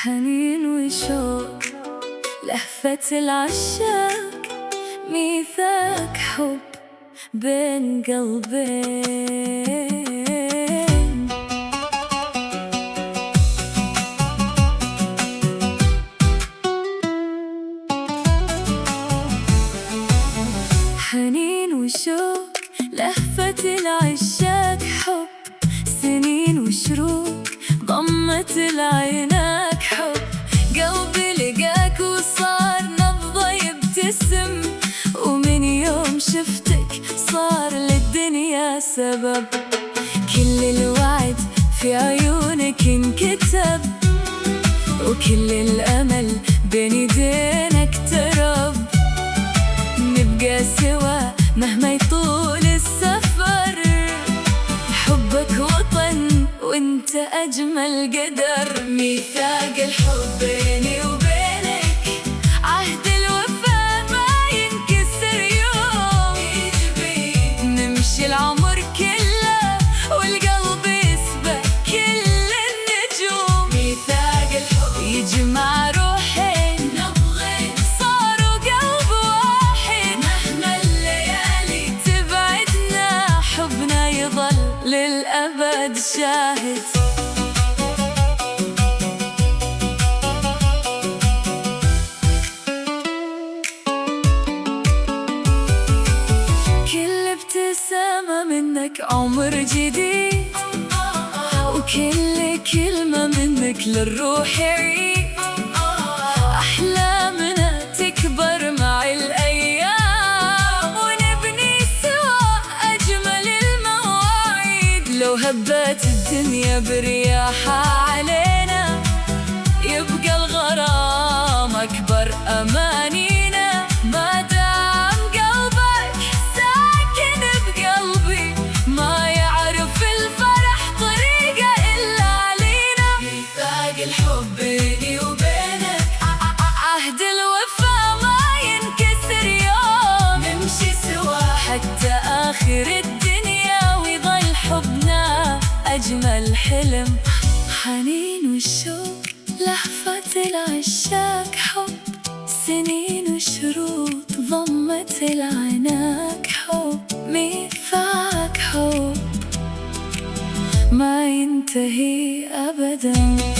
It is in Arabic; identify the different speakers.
Speaker 1: حنين وشوق لهفة العشاق، ميثاق حب بين قلبين. حنين وشوق لهفة العشاق، حب سنين وشروق ضمت العيناك، حب قلبي لقاك وصار نبضه يبتسم، ومن يوم شفتك صار للدنيا سبب. كل الوعد في عيونك انكتب، وكل الأمل بين يدينك ترب. نبقى سوا مهما يطول السفر، حبك وطن وانت أجمل قدر. ميثاق الحب بيني وبينك، عهد الوفا ما ينكسر يوم. نمشي العمر كله والقلب يسبق كل النجوم. ميثاق الحب يجمع روحين نبضين صاروا قلب واحد، مهما الليالي تبعدنا حبنا يظل للأبد شاهد. كل ابتسامة منك عمر جديد، وكل كلمة منك للروح يعيد. أحلامنا تكبر مع الأيام، ونبني سوا أجمل المواعيد. لو هبت الدنيا برياحها علينا، يبقى الغرام أكبر أمانينا. ما دام قلبك ساكن بقلبي، ما يعرف الفرح طريقة إلا علينا. ميثاق الحب بيني وبينك، عهد الوفا ما ينكسر يوم. نمشي سوا حتى آخر الدنيا، ويظل حبنا أجمل حلم. حنين والشوق لهفة العشاق، حب سنين وشروط ضمت العناك، حب ميثاق حب ما ينتهي أبداً.